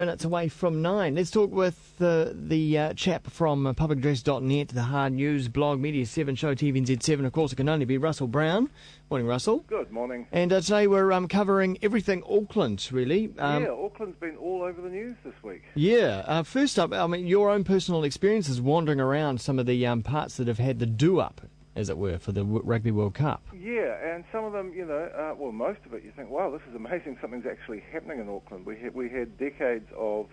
Minutes away from 9. Let's talk with the chap from publicaddress.net, the Hard News blog, Media 7 show, TVNZ7. Of course, it can only be Russell Brown. Morning, Russell. Good morning. And today we're covering everything Auckland, really. Auckland's been all over the news this week. Yeah. First up, I mean, your own personal experiences wandering around some of the parts that have had the do-up, as it were, for the Rugby World Cup. Yeah, and some of them, well, most of it, you think, wow, this is amazing. Something's actually happening in Auckland. We had decades of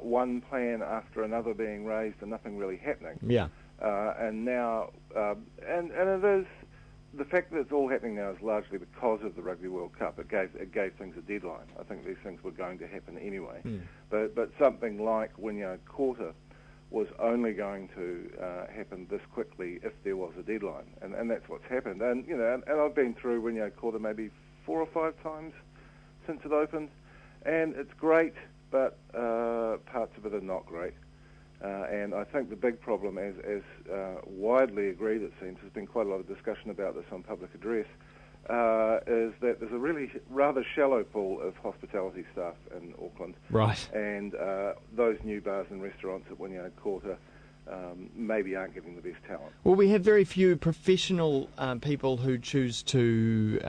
one plan after another being raised and nothing really happening. Yeah. And now, and it is, the fact that it's all happening now is largely because of the Rugby World Cup. It gave things a deadline. I think these things were going to happen anyway. But something like Wynyard Quarter was only going to happen this quickly if there was a deadline, and that's what's happened. And and I've been through Wynyard Quarter maybe 4 or 5 times since it opened, and it's great, but parts of it are not great. And I think the big problem, as widely agreed it seems, there's been quite a lot of discussion about this on Public Address, is that there's a really rather shallow pool of hospitality staff in Auckland. Right. And those new bars and restaurants at Wynyard Quarter maybe aren't giving the best talent. Well, we have very few professional people who choose to,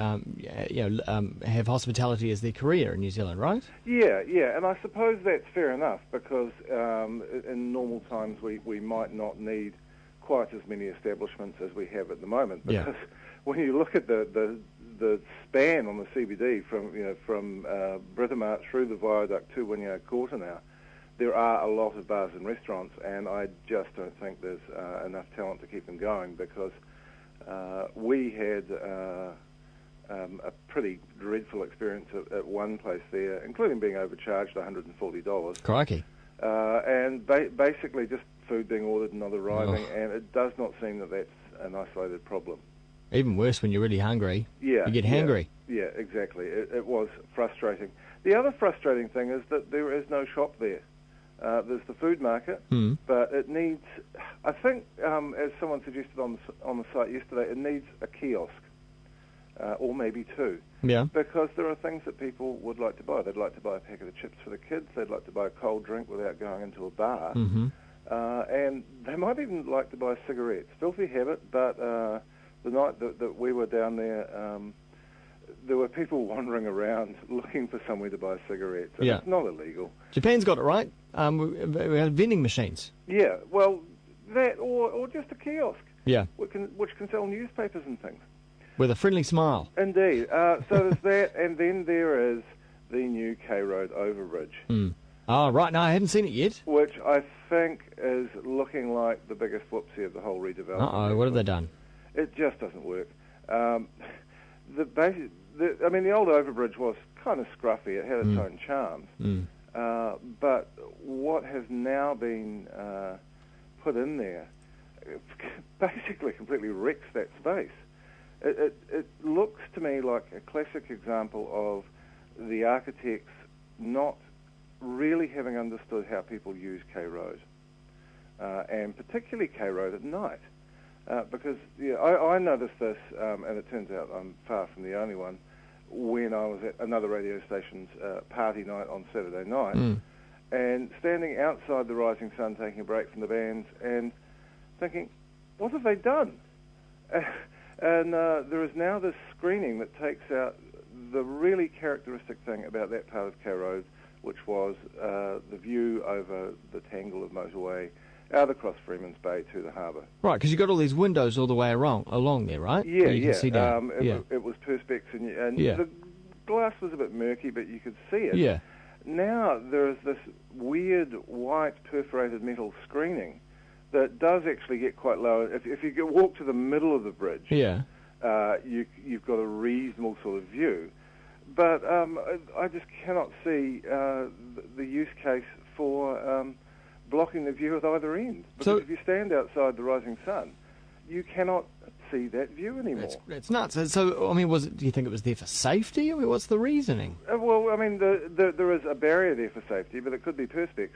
have hospitality as their career in New Zealand, right? Yeah, and I suppose that's fair enough because in normal times we might not need quite as many establishments as we have at the moment. Because when you look at the span on the CBD from Britomart through the viaduct to Wynyard Quarter now, there are a lot of bars and restaurants, and I just don't think there's enough talent to keep them going because we had a pretty dreadful experience at one place there, including being overcharged $140. Crikey. And basically just food being ordered and not arriving, and it does not seem that that's an isolated problem. Even worse when you're really hungry. Yeah. You get hangry. Yeah, exactly. It was frustrating. The other frustrating thing is that there is no shop there. There's the food market, but it needs, I think, as someone suggested on the site yesterday, it needs a kiosk, or maybe 2. Yeah. Because there are things that people would like to buy. They'd like to buy a packet of chips for the kids. They'd like to buy a cold drink without going into a bar. And they might even like to buy cigarettes. Filthy habit, but the night that we were down there were people wandering around looking for somewhere to buy cigarettes. And it's not illegal. Japan's got it right. We have vending machines. Yeah, well, that or just a kiosk. Yeah. Which can sell newspapers and things. With a friendly smile. Indeed. So there's that, and then there is the new K Road overbridge. Oh, right. No, I haven't seen it yet. Which I think is looking like the biggest whoopsie of the whole redevelopment. Uh-oh, what have they done? It just doesn't work. The old overbridge was kind of scruffy. It had its own charms. But what has now been put in there basically completely wrecks that space. It looks to me like a classic example of the architects not really having understood how people use K Road, and particularly K Road at night. Because I noticed this, and it turns out I'm far from the only one, when I was at another radio station's party night on Saturday night, and standing outside the Rising Sun taking a break from the bands and thinking, what have they done? And there is now this screening that takes out the really characteristic thing about that part of K Road, which was the view over the tangle of motorway out across Freeman's Bay to the harbour. Right, because you've got all these windows all the way along there, right? Yeah, you can see down. It was perspex, and the glass was a bit murky, but you could see it. Yeah. Now there is this weird white perforated metal screening that does actually get quite low. If you walk to the middle of the bridge, you've got a reasonable sort of view. But I just cannot see the use case for blocking the view at either end. Because if you stand outside the Rising Sun, you cannot see that view anymore. It's nuts. So, I mean, do you think it was there for safety? I mean, what's the reasoning? Well, I mean, there is a barrier there for safety, but it could be perspex.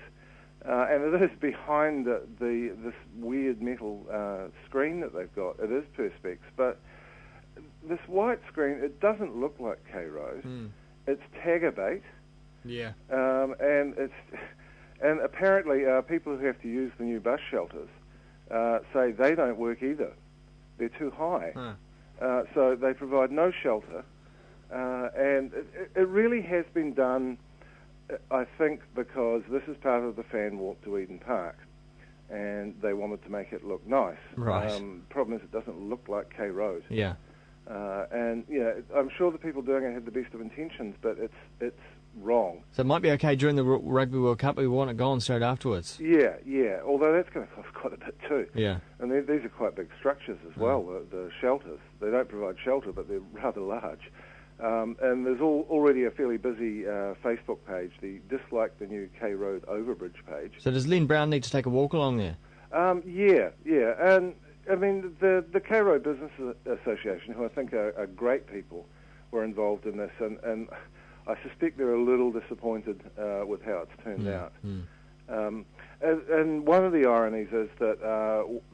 And it is behind this weird metal screen that they've got. It is perspex, but this white screen, it doesn't look like K Road. It's Tagabait, Yeah. And apparently people who have to use the new bus shelters say they don't work either. They're too high. So they provide no shelter. And it really has been done, I think, because this is part of the fan walk to Eden Park, and they wanted to make it look nice. Right. Problem is, it doesn't look like K Road. Yeah. And I'm sure the people doing it had the best of intentions, but it's wrong. So it might be okay during the Rugby World Cup, but we want it gone straight afterwards. Yeah. Although that's going to cost quite a bit too. Yeah. And these are quite big structures as well. The shelters. They don't provide shelter, but they're rather large. And there's already a fairly busy Facebook page, the Dislike the New K Road Overbridge page. So does Len Brown need to take a walk along there? Yeah. And I mean, the K Road Business Association, who I think are great people, were involved in this, and I suspect they're a little disappointed with how it's turned out. And one of the ironies is that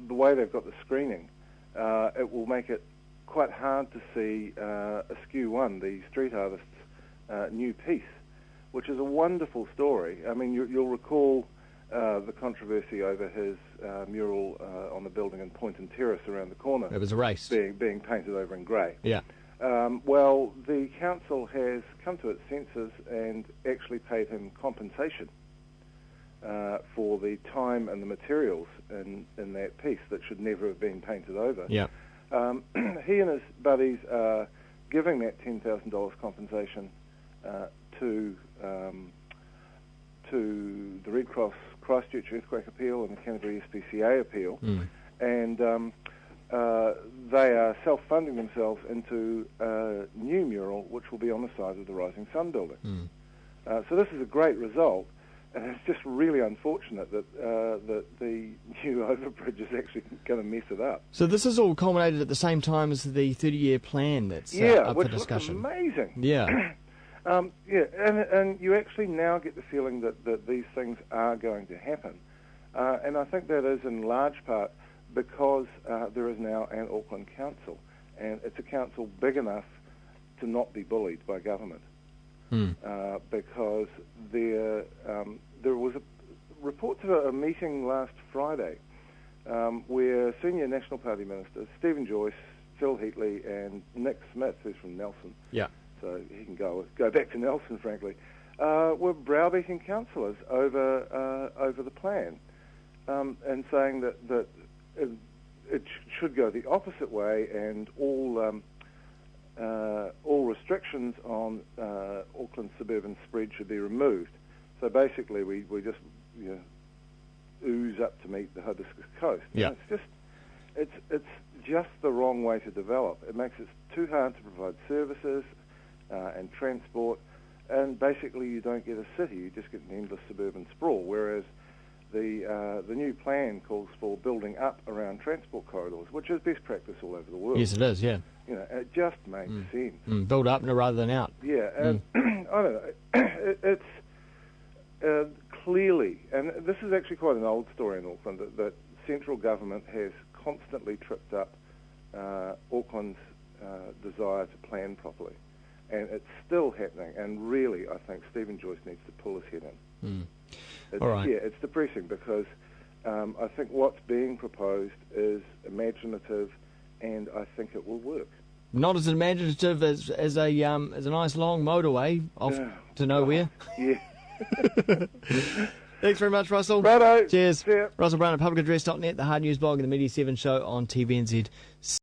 the way they've got the screening, it will make it quite hard to see Askew One, the street artist's new piece, which is a wonderful story. I mean, you'll recall the controversy over his mural on the building in Point and Terrace around the corner. It was a race. Being painted over in grey. Yeah. Well, the council has come to its senses and actually paid him compensation for the time and the materials in that piece that should never have been painted over. Yeah. He and his buddies are giving that $10,000 compensation to the Red Cross Christchurch Earthquake Appeal and the Canterbury SPCA Appeal, and they are self-funding themselves into a new mural which will be on the side of the Rising Sun building. So this is a great result. And it's just really unfortunate that the new overbridge is actually going to mess it up. So this is all culminated at the same time as the 30-year plan that's up for discussion. Which looks amazing. Yeah. And you actually now get the feeling that these things are going to happen. And I think that is in large part because there is now an Auckland council, and it's a council big enough to not be bullied by government. Because there was reports of a meeting last Friday where senior National Party ministers Stephen Joyce, Phil Heatley, and Nick Smith, who's from Nelson, so he can go back to Nelson, frankly, were browbeating councillors over the plan and saying that it should go the opposite way, and all restrictions on Auckland's suburban spread should be removed. So basically, we just ooze up to meet the Hibiscus Coast. Yeah. It's just the wrong way to develop. It makes it too hard to provide services and transport, and basically you don't get a city. You just get an endless suburban sprawl. Whereas the new plan calls for building up around transport corridors, which is best practice all over the world. Yes, it is. Yeah. It just makes sense. Build up rather than out. Yeah, and I don't know. It's clearly, and this is actually quite an old story in Auckland, that central government has constantly tripped up Auckland's desire to plan properly. And it's still happening, and really, I think Stephen Joyce needs to pull his head in. All right. Yeah, it's depressing because I think what's being proposed is imaginative, and I think it will work. Not as imaginative as a nice long motorway off to nowhere. Yeah. Thanks very much, Russell. Righto. Cheers. See ya. Russell Brown at publicaddress.net, the Hard News blog, and the Media 7 show on TVNZ.